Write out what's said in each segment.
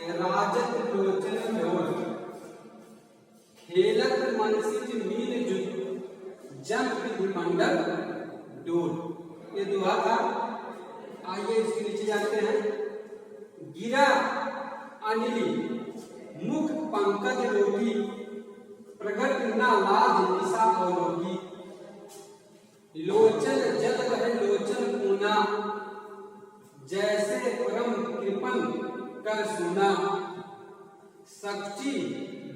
राजत लोचन लोल, खेलत मनसिज मीन जुग जन विधिमंडल डोल। ये दुआ था। आइए इसके नीचे जाते हैं। गिरा अनिली मुख पंकज रोगी, प्रगट न लाज निशा अवलोकी। लोचन जल बह लोचन पूना, जैसे परम कृपन कर सुना। सच्ची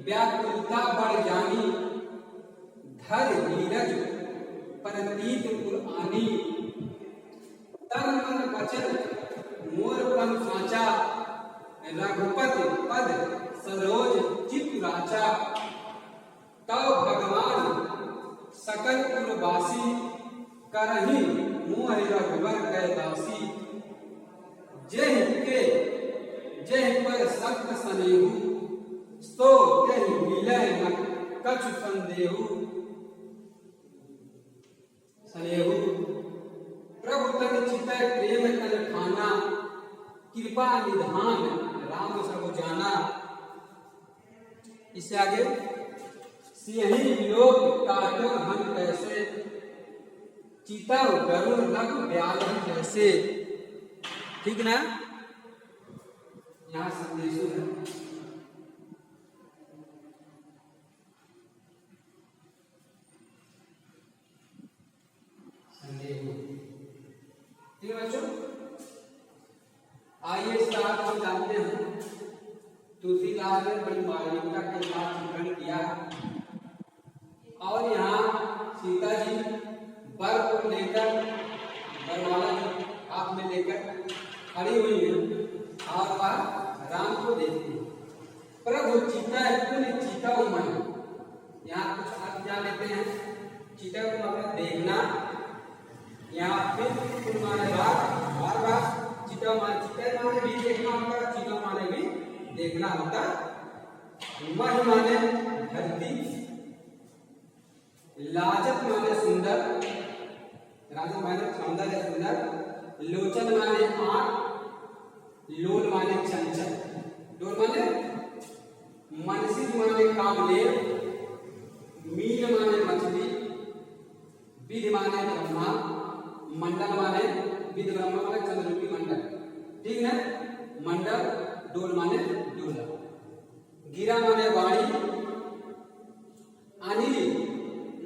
व्याकुलता बढ़ जानी, धर धीरज परतीत पुरानी। तन मन वचन मोर पन साचा, रघुपति पद सरोज चित राचा। तव भगवान सकल कुलवासी, करही मोह रघुवर कै दासी। जेहि पर सक्त सनेहु, सो तेहि मिलय न कछु संदेहु। सनेहु प्रभु तन चितय प्रेम तन ठाना, कृपा निधान राम सब जाना। इससे आगे सिंही विलोक काटो हम कैसे, चिता गरुड़ रग ब्याल जैसे। ठीक ना? यहाँ संदेश है। ठीक है बच्चों, आइए इसका अर्थ हम जानते हैं। तुलसीदास ने बड़ी मार्मिकता के साथ चित्रण किया और यहाँ सीता जी वर को लेकर, वरमाला जी हाथ में लेकर खड़ी हुई है और वह राम को देखती है। प्रभु चिता पुण्य चिता मन, यहाँ कुछ अर्थ जान लेते हैं। चिता को मतलब देखना, यहाँ फिर माने बार बार चिता माने भी देखना होता है, चिता माने भी देखना होता। मह माने धरती, लाजत माने सुंदर, राजत माने सौंदर्य सुंदर, लोचन माने आंख, लोल माने चंचल, लोल माने मनसिज माने कामदेव, मीन माने मछली, विधि माने ब्रह्मा, मंडल माने विधि ब्रह्मा माने चंद्ररूपी मंडल। ठीक है? मंडल, डोल माने दूल्हा। गिरा माने वाणी, अनिल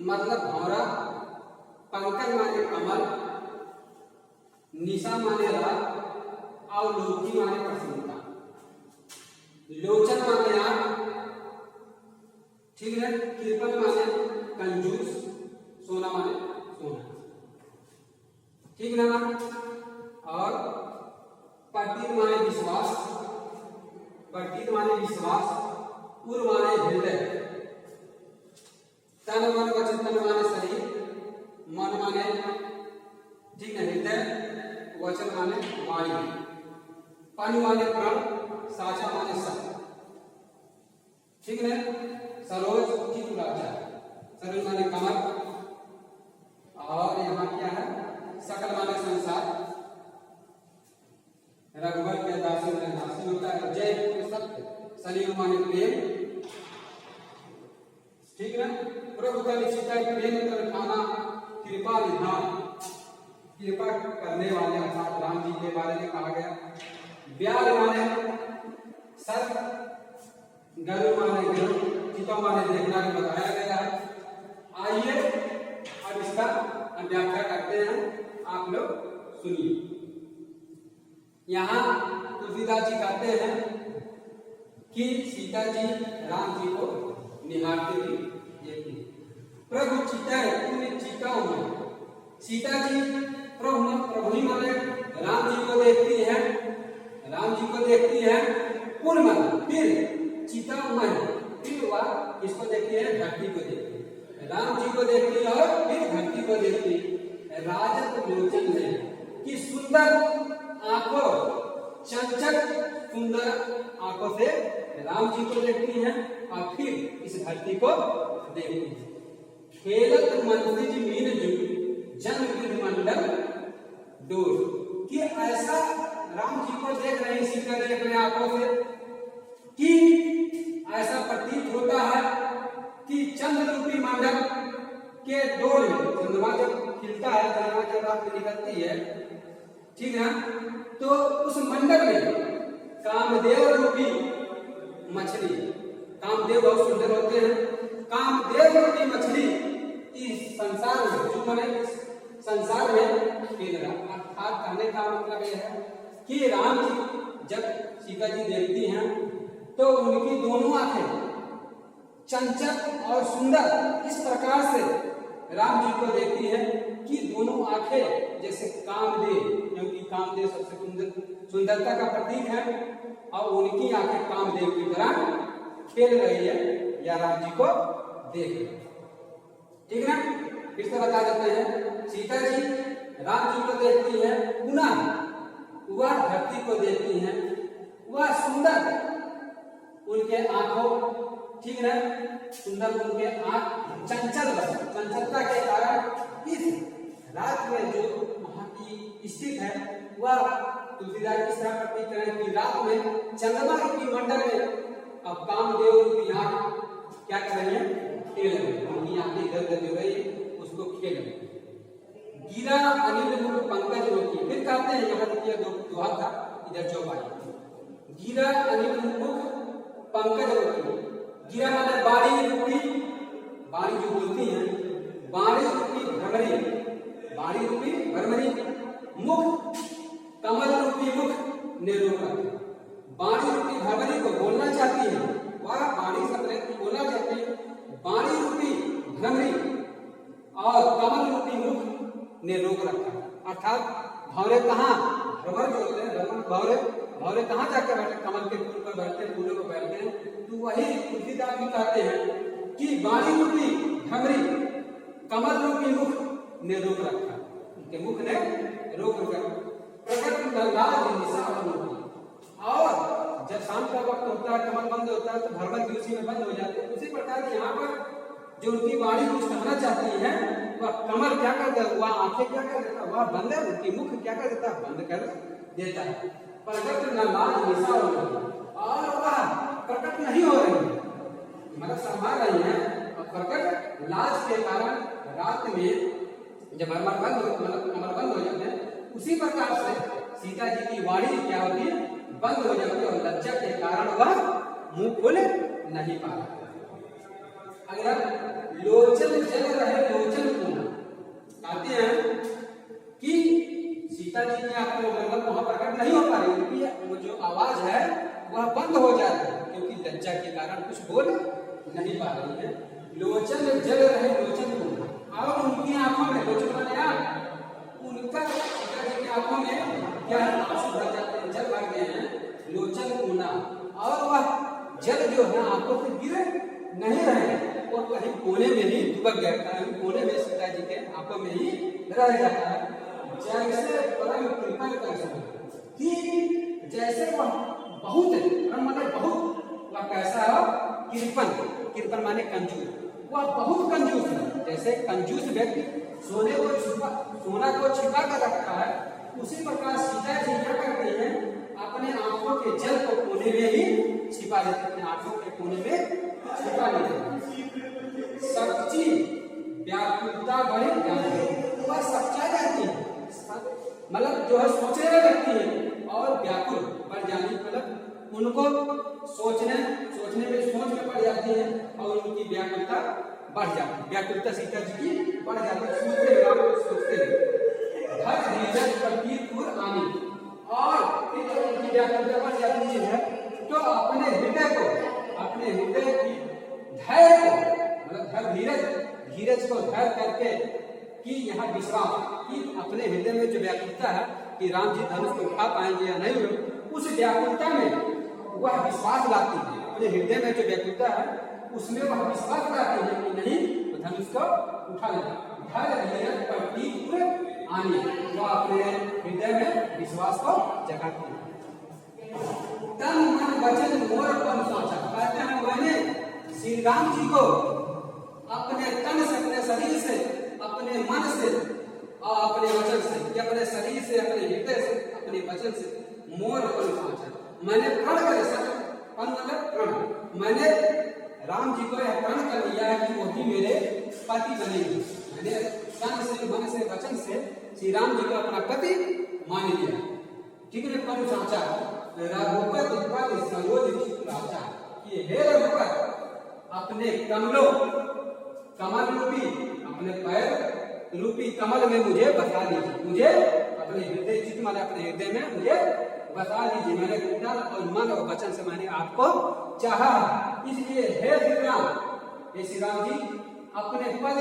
मतलब भौरा, पंकज माने कमल, निशा माने रात और लोकी माने प्रसन्नता। लोचन माने आंख, ठीक है? कृपन माने कंजूस, सोना माने सोना। ठीक ना? और पट्टित माने विश्वास, पट्टित माने विश्वास, उर माने हृदय, तन मन वचन तन माने शरीर, मन माने ठीक है हृदय, वचन माने वाणी, पानी माने प्राण, साचा माने सत्य। ठीक है? सरोज चित राचा, सरोज माने कमल और यहाँ क्या है? सकल माने संसार, रघुवर के दासी माने दासी होता है। जय सत्य, सलीम माने प्रेम। ठीक है? प्रभु का निश्चित प्रेम कर खाना, कृपा निधान, कृपा करने वाले अर्थात राम जी के बारे में कहा गया। व्याल माने सर, गरु माने गरु, चिता माने देखना भी बताया गया है। आइए अब इसका व्याख्या करते हैं, आप लोग सुनिए। यहाँ तुलसीदास जी कहते हैं कि सीता जी राम जी को निहारते हुए देखती। प्रभु चिता पुण्य चिता में सीता जी प्रभु ही माने राम जी को देखती है, राम जी को देखती है पुण्य मन, फिर चिता मन, फिर वह इसको देखती है, धरती को देखती है। राम जी को देखती है और फिर धरती को देखती है। राजत लोचन है कि सुंदर आंखों, चंचल सुंदर आंखों से राम जी को देखती है और फिर इस धरती को देखती है। खेलत मनसिज मीन जुग जन विधिमंडल डोल, कि ऐसा राम जी को देख रही सीता जी अपने आंखों से कि ऐसा प्रतीत होता है कि चंद्र रूपी मंडल के डोर में, चंद्रमा जब खिलता है, चंद्रमा जब रात में निकलती है, ठीक है, तो उस मंडल में कामदेव रूपी मछली, कामदेव बहुत सुंदर होते हैं, कामदेव रूपी मछली इस संसार में, जो मैंने संसार में खेल रहा। अर्थात कहने का मतलब यह है कि राम जी जब सीता जी देखती हैं तो उनकी दोनों आंखें चंचल और सुंदर इस प्रकार से राम जी को देखती है कि दोनों आंखें जैसे कामदेव, क्योंकि कामदेव सबसे सुंदरता का प्रतीक है, और उनकी आंखें कामदेव की तरह खेल रही है या राम जी को देख रही है। ठीक ना? फिर से बता देते हैं, सीता जी राम जी को देखती है, पुनः वह धरती को देखती हैं, वह सुंदर उनके आंखों, ठीक है, सुंदर उनके आंख चंचलता के कारण इस रात में जो वहां की स्थित है वह तुलसीदास इस तरह प्रतीत करें कि रात में चंद्रमा रूपी मंडल में अब कामदेव रूपी आंख क्या कर रही है, खेल रही है, उनकी आंखें इधर उधर हो रही है, उसको खेल रही है। गिरा अनिल मुख पंकज रोकी, फिर कहते हैं यहाँ देखिए दोहा था, इधर चौपाई, गिरा अनिल मुख पंकज रोकी, गिरा माने बाड़ी रूपी, बाड़ी जो बोलती है, बाड़ी रूपी भ्रमरी, बाड़ी रूपी भ्रमरी, मुख कमल रूपी मुख ने रोका, बाड़ी रूपी भ्रमरी को बोलना चाहती है, वह बाड़ी शब्द को बोलना चाहती है, बाड़ी रूपी भ्रमरी और कमल रूपी मुख ने रोक रखा। अर्थात भौरे कहाँ, भ्रमर जो होते हैं, भौरे कहाँ जाकर बैठे, कमल के फूल पर बैठते हैं, फूलों पर बैठते हैं, तो वही तुलसीदास भी कहते हैं कि बाड़ी रूपी भ्रमरी कमल रूपी मुख ने रोक रखा, उनके मुख ने रोक रखा। प्रकट और जब शाम का वक्त होता है, कमल बंद होता है, तो भ्रमर भी उसी में बंद हो जाते हैं। उसी प्रकार यहाँ पर जो उनकी बाड़ी कुछ कहना चाहती है, वह कमल क्या कर देता है, वह आंखें क्या कर देता है, वह बंद है, उनकी मुख क्या कर देता है, बंद कर देता है। प्रकट न लाज निशा हो रही, और वह प्रकट नहीं हो रही है, मतलब शर्मा रही है, और प्रकट लाज के कारण रात में जब भ्रमर बंद हो, मतलब कमल बंद हो जाते हैं, उसी प्रकार से सीता जी की वाणी क्या होती है, बंद हो जाती है, और लज्जा के कारण वह मुंह खोल नहीं पा रहा। अगर लोचन जल रहे लोचन को कहते हैं कि सीता जी ने आपको मतलब वहां प्रकट नहीं हो पा रही, उनकी वो जो आवाज है वह बंद हो जाती है, क्योंकि लज्जा के कारण कुछ बोल नहीं पा रही है। लोचन जल रहे लोचन को, और उनकी आंखों में, लोचन माने आंख, उनका सीता जी की आंखों में क्या है, आंसू भर जाते हैं, जल भर गए हैं, लोचन कोना, और वह जल जो है आंखों से गिरे नहीं रहे, वो कहीं कोने में ही दुबक गया, कहीं कोने में सीता जी के आंखों में ही रह जाता है। जैसे परम कृपा कर कि जैसे वह बहुत मतलब बहुत वह कैसा है, कृपन माने कंजूस, वह बहुत कंजूस है। जैसे कंजूस व्यक्ति सोना को छिपा कर रखता है, उसी प्रकार सीता जी क्या करते हैं, अपने आंखों के जल को कोने में ही छिपा लेते हैं, अपने आंखों के कोने में छिपा लेते हैं। सच्ची व्याकुलता बड़े वह सच्चाई रहती है, मतलब जो है सोचने लगती है, और व्याकुल बढ़ जाने मतलब उनको सोचने में सोच में पड़ जाती है, और उनकी व्याकुलता बढ़ जाती है, व्याकुलता सीता जी की बढ़ जाती है, सोचते धर धीरज प्रतीतपुर आनी, और फिर जब उनकी व्याकुलता बढ़ जाती है तो अपने हृदय की धैर्य को, मतलब धीरज को धैर्य करके कि यहाँ विश्वास कि अपने हृदय में जो व्याकुलता है कि राम जी धनुष को उठा पाएंगे या नहीं, उस व्याकुलता में वह विश्वास लाती है, अपने हृदय में जो व्याकुलता है उसमें वह विश्वास लाती है कि नहीं तो धनुष को उठा लेगा। आनी, वह अपने हृदय में विश्वास को जगाती है। तन मन वचन मोर पन सोचा, कहते हैं मैंने श्री राम जी को अपने तन से, अपने शरीर से, अपने मन से और अपने वचन से, अपने शरीर से, अपने हृदय से, अपने वचन से मोर पन सोचा, मैंने प्रण कर, पन मतलब मैंने राम जी को यह प्रण कर लिया है कि वो ही मेरे पति बनेंगे। मैंने तन से मन से वचन से श्री राम जी को अपना पति मान लिया। ठीक है, पर साचा रघुपति पद सरोज चित्त राजा, कि हे रघुपति अपने कमलों कमल रूपी अपने पैर रूपी कमल में मुझे बसा लीजिए, मुझे अपने हृदय चित्त माने अपने हृदय में मुझे बसा लीजिए। मैंने तन और मन और वचन से मैंने आपको चाहा, इसलिए हे श्री राम, हे श्री राम जी अपने पद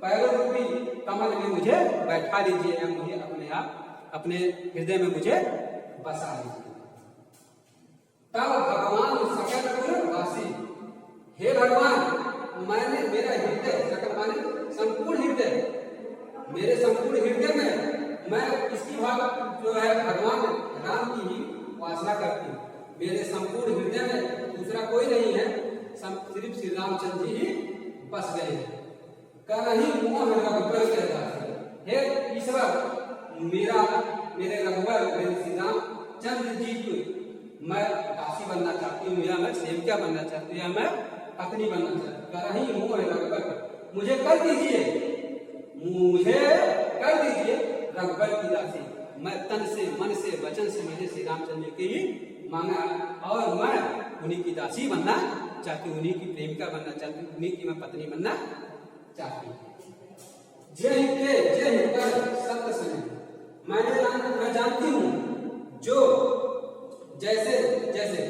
पैरों रूपी कमल में मुझे बैठा लीजिए या मुझे अपने आप अपने हृदय में मुझे बसा लीजिए। तब भगवान सकल गुण वासी, हे भगवान मैंने मेरा हृदय सकल माने संपूर्ण हृदय, मेरे संपूर्ण हृदय में मैं इसकी भाव जो है भगवान राम की ही वासना करती हूँ। मेरे संपूर्ण हृदय में दूसरा कोई नहीं है, सिर्फ श्री रामचंद्र जी ही बस गए हैं। कहीं मोह रघुबर के दास, हे ईश्वर मेरे रघुबर मेरे श्री रामचंद्र जी को मैं दासी बनना चाहती हूँ, या मैं सेविका बनना चाहती हूँ, या मैं पत्नी बनना चाहती हूँ। कहीं मोह रघुबर मुझे कर दीजिए, मुझे कर दीजिए रघुबर की दासी। मैं तन से मन से वचन से मैंने श्री रामचंद्र की ही मांगा और मैं उन्हीं की दासी बनना चाहती हूँ, उन्हीं की प्रेमिका बनना चाहती हूँ, उन्हीं की मैं पत्नी बनना चाहती हूँ। जय कर सत्य सुने, मैं जानती हूँ जो जैसे जैसे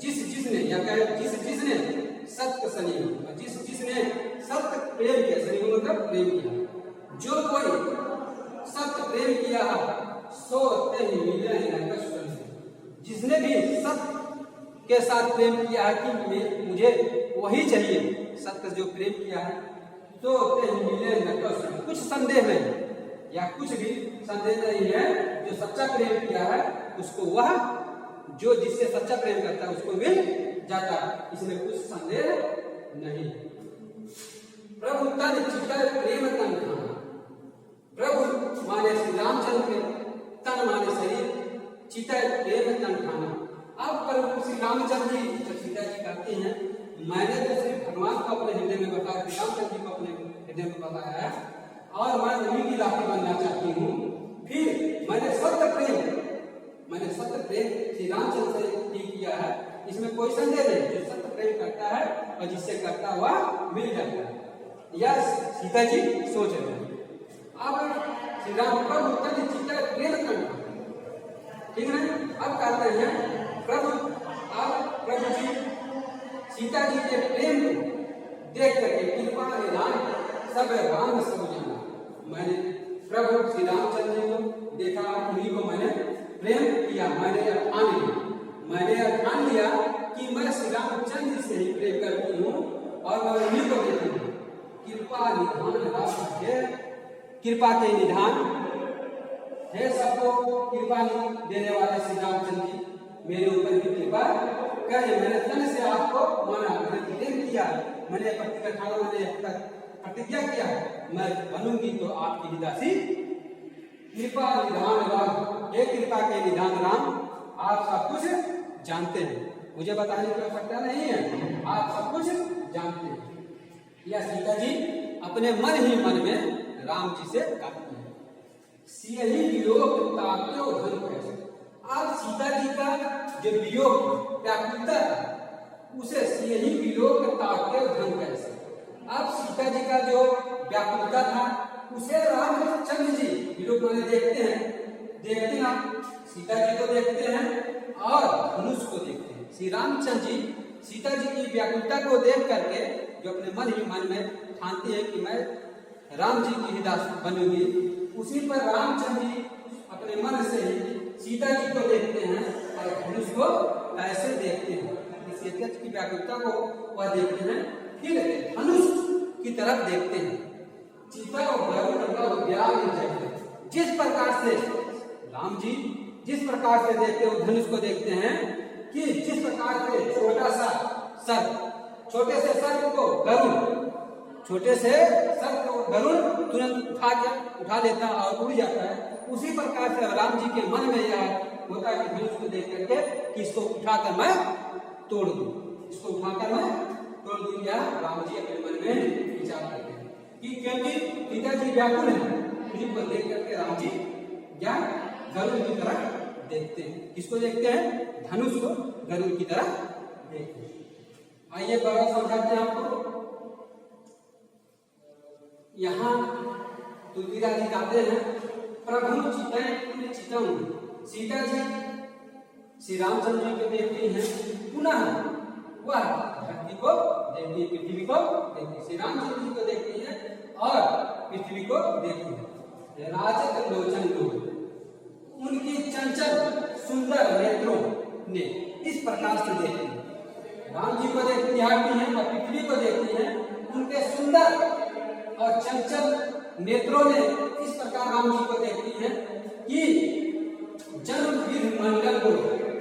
जिसने या जिसने सत्य सनी, जिसने सत्य प्रेम किया, सनी मतलब प्रेम किया, जो कोई सत्य प्रेम किया सो ते ही मिले ही, जिसने भी सत्य के साथ प्रेम किया है कि मुझे वही चाहिए, सत्य जो प्रेम किया है तो ते ही मिले न, कुछ संदेह नहीं या कुछ भी संदेह नहीं है, जो सच्चा प्रेम किया है उसको वह जो जिससे सच्चा प्रेम करता है उसको मिल जाता है, इसमें कुछ संदेह नहीं। प्रभु तन चितर प्रेम तन खाना, प्रभु माने श्री रामचंद्र के तन माने शरीर, चितर प्रेम तन खाना। अब प्रभु श्री रामचंद्र जी जब सीता जी कहते हैं मैंने तो सिर्फ भगवान को अपने हृदय में बताया, श्री रामचंद्र जी को अपने हृदय में बताया है और मैं उन्हीं की दासी बनना चाहती हूँ। फिर मैंने सत्य प्रेम श्री रामचंद्र से ही किया है, इसमें कोई संदेह नहीं, जो सत्य प्रेम करता है और जिससे करता हुआ मिल जाता है, यह सीता जी सोच रहे हैं। अब श्री राम प्रभु चित्त प्रेम करना, ठीक है। अब कहते हैं प्रभु जी सीता जी के प्रेम को देख करके कृपा निधान सब राम सब जाना, मैंने प्रभु श्री रामचंद्र जी को देखा, उन्हीं को मैंने प्रेम किया, मैंने ठान लिया कि मैं श्री रामचंद्र से ही प्रेम करती हूँ और मैं उन्हीं को देती हूँ। कृपा निधान कृपा के निधान है, सबको कृपा देने वाले श्री रामचंद्र जी मेरे ऊपर भी कृपा करें। मैंने तन से आपको माना, मैंने प्रेम किया, मैंने प्रतिज्ञा किया मैं बनूंगी तो आपकी ही दासी। कृपा निधान राम, हे कृपा के निधान राम, आप सब कुछ जानते हैं, मुझे बताने की आवश्यकता नहीं है, आप सब कुछ जानते हैं। यह सीता जी अपने मन ही मन में राम जी से कहती है, सियहि वियोग ताक्यो धन कैसे। अब सीता जी का जो वियोग व्याकुलता उसे सियहि वियोग ताक्यो धन कैसे। अब सीता जी का जो व्याकुलता था उसे रामचंद्र जी वियोग माने देखते हैं, सीता जी को देखते हैं और धनुष को देखते हैं। श्री रामचंद्र जी सीता जी की व्याकुलता को देख करके जो अपने मन ही मन में ठानते हैं कि मैं राम जी की ही दास बनूंगी, उसी पर रामचंद्र जी अपने मन से ही सीता जी को देखते हैं और धनुष को ऐसे देखते हैं, सीता जी की व्याकुलता को वह देखते हैं, फिर धनुष की तरफ देखते हैं। सीता और जिस प्रकार से राम जी जिस प्रकार से देखते हैं धनुष को देखते हैं कि जिस प्रकार से छोटे से सर्प को गरुड़ तुरंत उठा लेता और उड़ जाता है, उसी प्रकार से राम जी के मन में यह होता है कि धनुष को देख करके कि इसको उठाकर मैं तोड़ दूं। इसको उठाकर मैं तोड़ दूं, या राम जी अपने मन में विचार करते हैं कि क्योंकि पिताजी व्याकुल है, उन्हीं को देख करके राम जी या गरुड़ की तरह देखते हैं। किसको देखते हैं? धनुष को गरुड़ की तरह देखते हैं। आइए बड़ा समझाते हैं आपको। यहाँ तुलसीदास जी कहते हैं, प्रभु चितम सीता जी श्री रामचंद्र जी को देखती हैं, पुनः वह धरती को देखती, पृथ्वी को देखती, श्री रामचंद्र जी को देखती है और पृथ्वी को देखती है। राजक लोचन लोग उनकी चंचल सुंदर नेत्रों ने इस प्रकार से देखती है। राम जी को देखती है और पृथ्वी को देखती है, उनके सुंदर और चंचल नेत्रों ने इस प्रकार राम जी को देखती है कि जन्म मंडल को,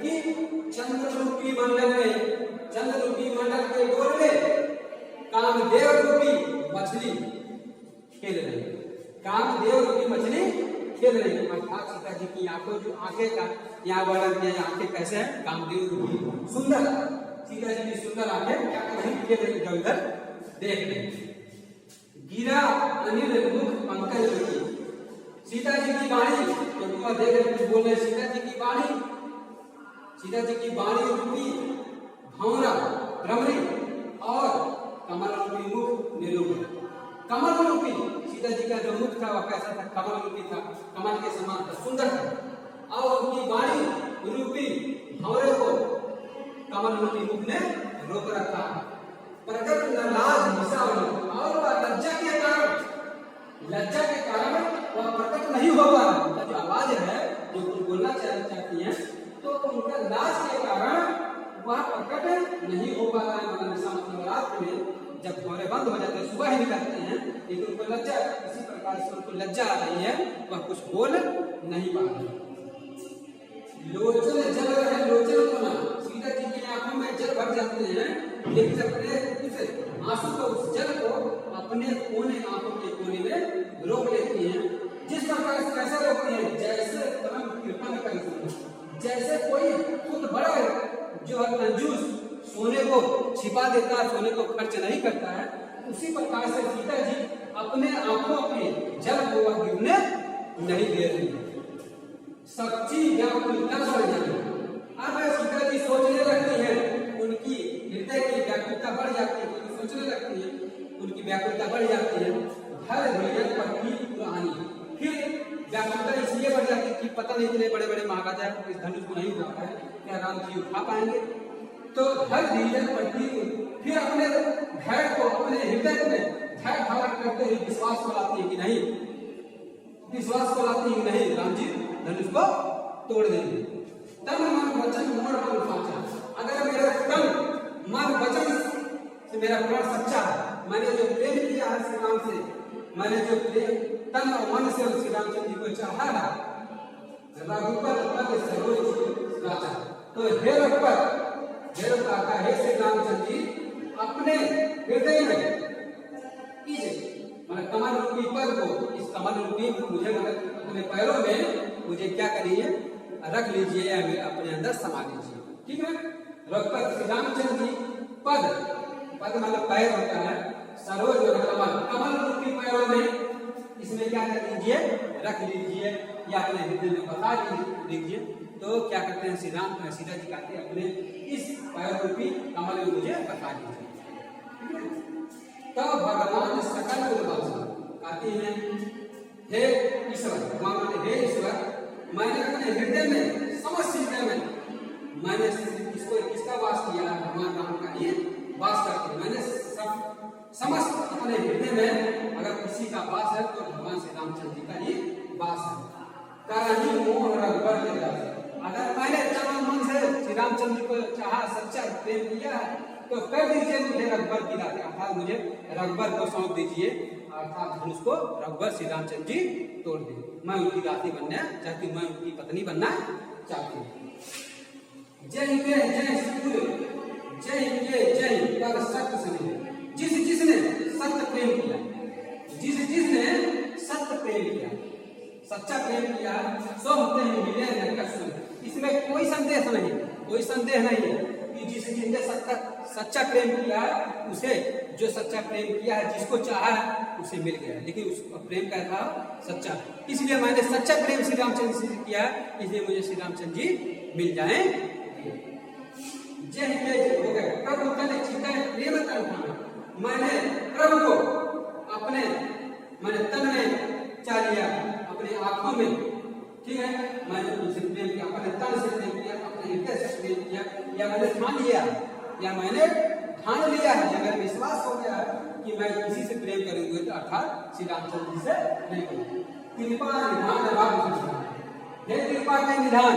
कि चंद्ररूपी मंडल में, चंद्ररूपी मंडल के गोल में कामदेव रूपी मछली खेल रही है, कामदेव रूपी मछली खेल रही है। अर्थात सीता जी की आंखों, जो आंखें का यहाँ वर्णन किया, आंखें कैसे है? कामदेव रूपी सुंदर, सीता जी की सुंदर आंखें क्या कर रही? खेल रही, इधर उधर देख रही। गिरा अनिल मुख पंकज रूपी, सीता जी की वाणी, तो देख रहे बोल रहे सीता जी की वाणी, सीता जी की वाणी रूपी भंवरा भ्रमरी और कमल रूपी मुख निरूपण। कमल रूपी सीता जी का जो मुख था वह कैसा था? कमल रूपी था, कमल के समान था, सुंदर था। और उनकी वाणी रूपी भंवरे को कमल रूपी मुख ने रोक रखा। प्रकट लाज निशावली, और वह लज्जा के कारण वह प्रकट नहीं हो पा रहा। उनका जो आवाज है, जो बोलना चाहती है, तो उनका लाज के कारण वह प्रकट नहीं हो पा रहा है। मतलब रात में जब भौरे बंद हो जाते हैं, सुबह ही निकलते हैं, लेकिन उनको लज्जा, इसी प्रकार से उनको लज्जा आ रही है, वह कुछ बोल नहीं पा रहे। लोचन जल रहे, लोचन को ना, सीता जी की आंखों में जल भर जाते हैं, लेकिन अपने उस आंसू को, उस जल को अपने कोने, आंखों के कोने में रोक लेती हैं। जिस प्रकार से कैसे रोकती हैं? जैसे परम कृपा कर, जैसे कोई खुद बड़ा जो है कंजूस सोने को छिपा देता है, सोने को खर्च नहीं करता है, उसी प्रकार से सीता जी अपने आंखों में जल को वह गिरने नहीं दे रही है। सच्ची व्याकुलता बढ़ जाती है। अब सीता जी सोचने लगती है, उनकी हृदय की व्याकुलता बढ़ जाती है, सोचने लगती है, उनकी व्याकुलता बढ़ जाती है। हर भैया पत्नी पुरानी, फिर व्याकुलता इसलिए बढ़ जाती है कि पता नहीं इतने बड़े बड़े महाराजा इस धनुष को नहीं उठा है, क्या राम जी उठा पाएंगे? तो हर धीरज पत्नी फिर अपने धैर्य को, अपने हृदय में धैर्य धारण करते हुए विश्वास को लाती है कि नहीं, विश्वास को लाती है कि नहीं, राम जी धनुष को तोड़ देंगे। तन मन वचन मोड़ पर पहुंचा, अगर मेरा तन मन वचन से मेरा प्राण सच्चा है, मैंने जो प्रेम किया है श्री राम से, मैंने जो प्रेम तन और मन से श्री रामचंद्र जी को चाहा है, रघुपत पद सरोज राजा, तो हे रघुपत, हे रघुपत, हे श्री रामचंद्र जी अपने हृदय में मतलब कमल रूपी पद को, इस कमल रूपी मुझे मतलब अपने पैरों में मुझे क्या करिए? रख लीजिए, या अपने अंदर समा लीजिए। ठीक है? रघुपत श्री रामचंद्र जी पद, पद मतलब पैर होता है, सरोज मतलब कमल, कमल रूपी पैरों में इसमें क्या कर लीजिए? रख लीजिए, या अपने हृदय में बता दीजिए। तो क्या करते हैं सीता जी कहते हैं अपने इस पैर रूपी कमल में मुझे बता दीजिए। तो भगवान सकल कहते हैं, हे ईश्वर, भगवान हे ईश्वर, मैंने अपने हृदय में, समस्त हृदय में मैंने इसको किसका वास किया है? भगवान राम का ही वास करते हैं। मैंने समस्त अपने हृदय में अगर किसी का वास है तो भगवान श्री रामचंद्र जी का ही वास है। करही मोह रघुबर के दास, अगर मैंने तन मन से श्री रामचंद्र जी को चाहा, सच्चा प्रेम किया है, तो कर दीजिए मुझे रघुबर की दासी, अर्थात मुझे रघुबर को सौंप दीजिए, अर्थात धनुष को रघुबर श्री रामचंद्र जी तोड़ दे। मैं उनकी दासी बनना चाहती हूँ, मैं उनकी पत्नी बनना चाहती हूँ। जय के जय सूर्य, जय के जय पर सत्य सुने, जिसने सत्य प्रेम किया, जिसने सत्य प्रेम किया, सच्चा प्रेम किया, सो होते हैं मिले नरक सुन। इसमें कोई संदेह नहीं, कोई संदेह नहीं है कि कि जिसने सच्चा प्रेम किया है उसे, जो सच्चा प्रेम किया है, जिसको चाहा है उसे मिल गया, लेकिन उसका प्रेम क्या था? सच्चा। इसलिए मैंने सच्चा प्रेम श्री रामचंद्र से किया, इसलिए मुझे श्री रामचंद्र जी मिल जाए। हो गए प्रभु तने चिताए प्रेम तन, मैंने प्रभु को अपने मैंने तन में चाह लिया, अपने आंखों में, ठीक है, मैंने उनसे प्रेम किया, अपने तन से प्रेम किया, अपने हृदय से प्रेम किया, या मैंने ठान लिया, या मैंने ठान लिया है, या मेरा विश्वास हो गया है कि मैं किसी से प्रेम करूंगी तो अर्थात श्री रामचंद्र जी से प्रेम करूंगी। कृपा निधान हे कृपा के निधान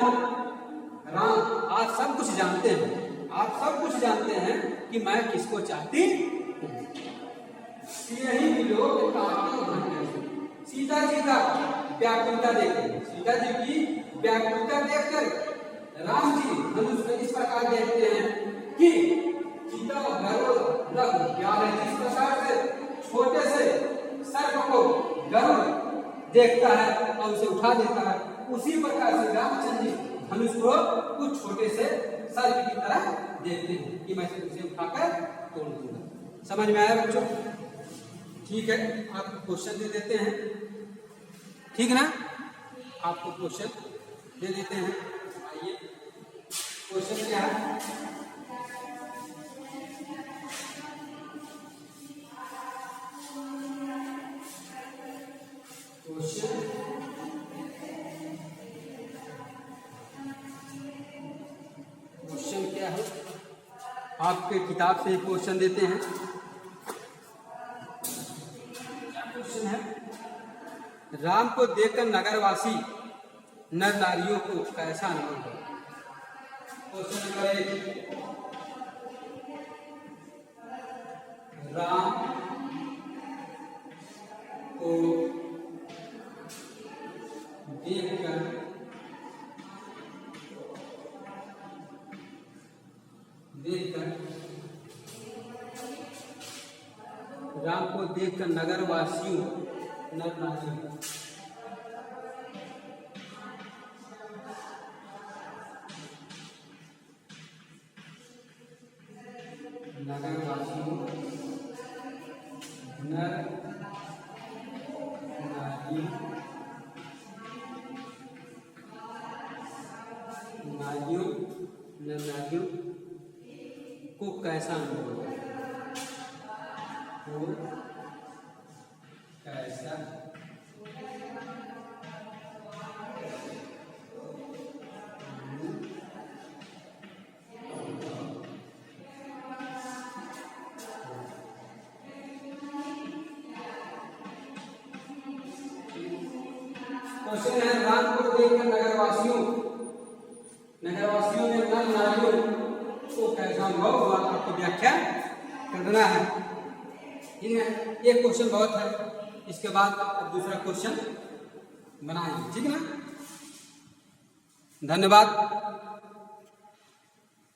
राम, आप सब कुछ जानते हैं, आप सब कुछ जानते हैं कि मैं किसको चाहती हूं। यही लोग सीता जी का व्याकुलता देखकर, सीता जी की व्याकुलता देखकर राम जी धनुष में इस प्रकार देखते हैं कि सीता गरुड़ जिस प्रकार से छोटे से सर्प को गरुड़ देखता है और उसे उठा देता है, उसी प्रकार से रामचंद्र जी धनुष को कुछ छोटे से सर्प की तरह देखते हैं कि मैं उसे उठाकर तोड़ दूंगा। समझ में आया बच्चों? ठीक है, आपको क्वेश्चन दे देते हैं, ठीक ना? आपको क्वेश्चन दे देते हैं। आइए, क्वेश्चन क्या है? क्वेश्चन क्या है? आपके किताब से क्वेश्चन देते हैं। क्वेश्चन है, राम को देखकर नगरवासी नर नारियों को कैसा अनुभव हुआ? क्वेश्चन नंबर 1, राम को देखकर राम को देखकर नगरवासियों नर नारियों नगरवासियों नर नारियों को कैसा अनुभव हुआ? कैसा क्वेश्चन है, राम को देखकर नगरवासियों में नर नारियों को कैसा अनुभव हुआ? आपको व्याख्या करना है, ठीक है? एक क्वेश्चन बहुत है, इसके बाद दूसरा क्वेश्चन बनाएंगे, ठीक है ना? धन्यवाद।